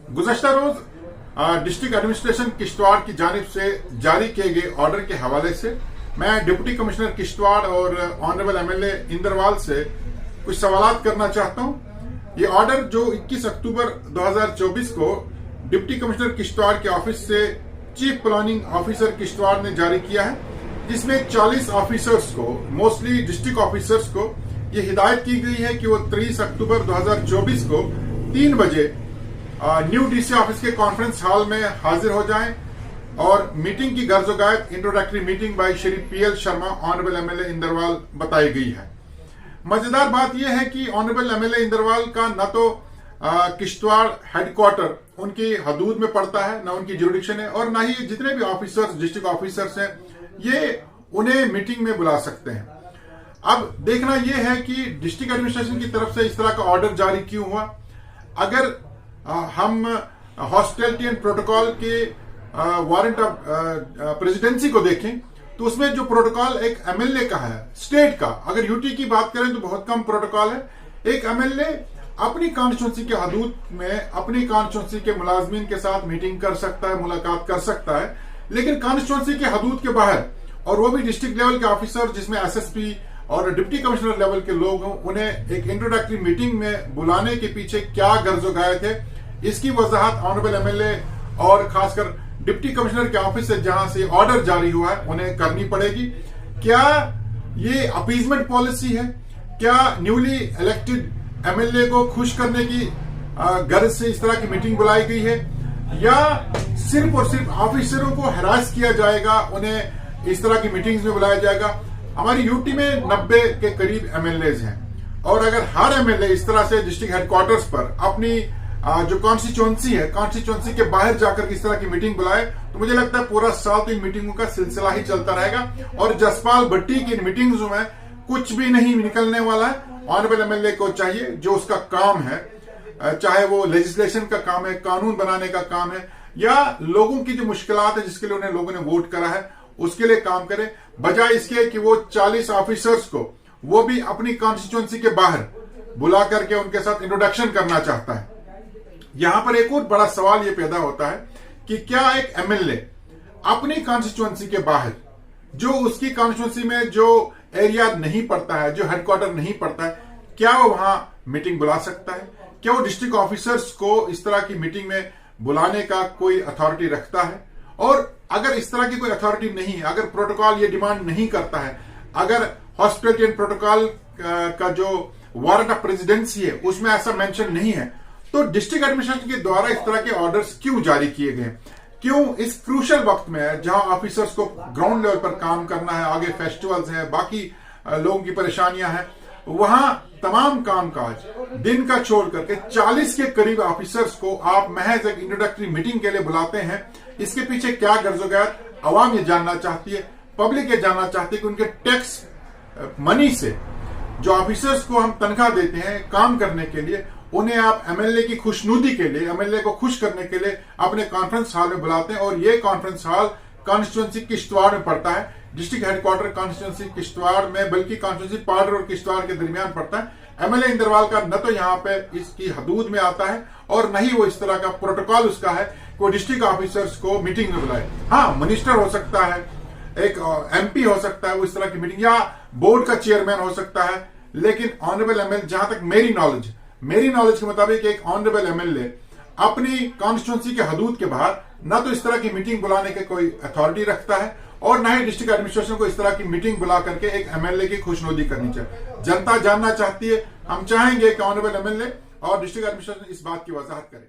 गुज़श्ता रोज district administration Kishtwar की जानिब से जारी किए गए ऑर्डर के हवाले से मैं डिप्टी कमिश्नर किश्तवाड़ और ऑनरेबल एमएलए इंदरवाल से कुछ सवालात करना चाहता हूं। ये ऑर्डर जो 21 अक्टूबर 2024 को डिप्टी कमिश्नर किश्तवाड़ के ऑफिस से चीफ प्लानिंग ऑफिसर किश्तवाड़ ने जारी किया है, जिसमें 40 ऑफिसर्स को, मोस्टली डिस्ट्रिक्ट ऑफिसर्स को ये हिदायत की गई है कि वो 30 अक्टूबर 2024 को 3 बजे न्यू डीसी ऑफिस के कॉन्फ्रेंस हॉल में हाजिर हो जाएं और मीटिंग की गर्जोगायत introductory meeting by Shri PL Sharma honourable MLA Inderwal बताई गई है। मजेदार बात यह है कि ऑनरेबल एमएलए इंदरवाल का न तो किश्तवाड़ हेडक्वार्टर उनकी हदूद में पड़ता है, न उनकी जुरिडिक्शन है, और न ही जितने भी ऑफिसर्स, डिस्ट्रिक्ट ऑफिसर्स हैं, ये उन्हें मीटिंग में बुला सकते हैं। अब देखना यह है कि डिस्ट्रिक्ट एडमिनिस्ट्रेशन की तरफ से इस तरह का ऑर्डर जारी क्यों हुआ। अगर हम हॉस्पिटैलिटी एंड प्रोटोकॉल के वारंट ऑफ प्रेसिडेंसी को देखें तो उसमें जो प्रोटोकॉल एक एमएलए का है, स्टेट का, अगर यूटी की बात करें तो बहुत कम प्रोटोकॉल है। एक एमएलए अपनी कॉन्स्टिट्यूंसी के हदूद में अपनी कॉन्स्टिट्यूंसी के मुलाजमीन के साथ मीटिंग कर सकता है, मुलाकात कर सकता है, लेकिन कॉन्स्टिट्यूंसी के हदूद के बाहर, और वो भी डिस्ट्रिक्ट लेवल के ऑफिसर जिसमें एसएसपी और डिप्टी कमिश्नर लेवल के लोग हों, उन्हें एक इंट्रोडक्टरी मीटिंग में बुलाने के पीछे क्या गर्जोगायत है, इसकी वजाहत ऑनरेबल एमएलए और खासकर डिप्टी कमिश्नर के ऑफिस से जहां से ऑर्डर जारी हुआ है उन्हें करनी पड़ेगी। क्या ये अपीजमेंट पॉलिसी है? क्या न्यूली इलेक्टेड एमएलए को खुश करने की गर्ज से इस तरह की मीटिंग बुलाई गई है, या सिर्फ और सिर्फ ऑफिसरों को हरास किया जाएगा, उन्हें इस तरह की मीटिंग्स में बुलाया जाएगा? हमारी यूटी में 90 के करीब एमएलएज हैं, और अगर हर एमएलए इस तरह से डिस्ट्रिक्ट हेडक्वार्टर्स पर अपनी जो कॉन्स्टिट्यूंसी है, कॉन्स्टिट्यूंसी के बाहर जाकर इस तरह की मीटिंग बुलाए, तो मुझे लगता है पूरा साल तो इन मीटिंगों का सिलसिला ही चलता रहेगा और जसपाल भट्टी की इन मीटिंग्स में कुछ भी नहीं निकलने वाला है। ऑनरेबल एमएलए को चाहिए जो उसका काम है, चाहे वो लेजिस्लेशन का काम है, कानून बनाने का काम है, या लोगों की जो मुश्किलात है जिसके लिए उन्हें लोगों ने वोट करा है उसके लिए काम करे, बजाय इसके कि वो 40 ऑफिसर्स को वो भी अपनी कॉन्स्टिट्यूंसी के बाहर बुला करके उनके साथ इंट्रोडक्शन करना चाहता है। यहां पर एक और बड़ा सवाल यह पैदा होता है कि क्या एक एमएलए अपनी कॉन्स्टिट्यूंसी के बाहर, जो उसकी कॉन्स्टिट्यूंसी में जो एरिया नहीं पड़ता है, जो हेडक्वार्टर नहीं पड़ता है, क्या वो वहां मीटिंग बुला सकता है? क्या वो डिस्ट्रिक्ट ऑफिसर्स को इस तरह की मीटिंग में बुलाने का कोई अथॉरिटी रखता है? और अगर इस तरह की कोई अथॉरिटी नहीं, अगर प्रोटोकॉल ये डिमांड नहीं करता है, अगर हॉस्पिटैलिटी एंड प्रोटोकॉल का जो वारंट ऑफ प्रेसिडेंसी है उसमें ऐसा मेंशन नहीं है, तो डिस्ट्रिक्ट एडमिनिस्ट्रेशन के द्वारा इस तरह के ऑर्डर्स क्यों जारी किए गए? क्यों इस क्रूशल वक्त में जहां ऑफिसर्स को ग्राउंड लेवल पर काम करना है, आगे फेस्टिवल्स हैं, बाकी लोगों की परेशानियां हैं, वहां तमाम कामकाज दिन का छोड़ करके 40 के करीब ऑफिसर्स को आप महज एक इंट्रोडक्टरी मीटिंग के लिए बुलाते हैं? इसके पीछे क्या गर्जोगायत अवाम ये जानना चाहती है, पब्लिक ये जानना चाहती है कि उनके टैक्स मनी से जो ऑफिसर्स को हम तनख्वाह देते हैं काम करने के लिए, उन्हें आप एमएलए की खुशनुदी के लिए, एमएलए को खुश करने के लिए अपने कॉन्फ्रेंस हॉल में बुलाते हैं, और ये कॉन्फ्रेंस हॉल कॉन्स्टिट्यूंसी किश्तवाड़ में पड़ता है, डिस्ट्रिक्ट हेडक्वार्टर कॉन्स्टिट्यूंसी किश्तवाड़ में, बल्कि कॉन्स्टिट्यूंसी पार्डर और किश्तवाड़ के दरमियान पड़ता है। एमएलए इंदरवाल का न तो यहाँ पे इसकी हदूद में आता है और न ही वो इस तरह का प्रोटोकॉल उसका है कि डिस्ट्रिक्ट ऑफिसर्स को मीटिंग में बुलाए। हाँ, मिनिस्टर हो सकता है, एक एमपी हो सकता है वो इस तरह की मीटिंग, या बोर्ड का चेयरमैन हो सकता है, लेकिन ऑनरेबल एमएलए, जहां तक मेरी नॉलेज के मुताबिक एक ऑनरेबल एमएलए अपनी कॉन्स्टिट्यूंसी के हदूद के बाहर न तो इस तरह की मीटिंग बुलाने के कोई अथॉरिटी रखता है, और न ही डिस्ट्रिक्ट एडमिनिस्ट्रेशन को इस तरह की मीटिंग बुला करके एक एमएलए की खुशनुदी करनी चाहिए। जनता जानना चाहती है, हम चाहेंगे कि ऑनरेबल एमएलए और डिस्ट्रिक्ट एडमिनिस्ट्रेशन इस बात की वजाहत करें।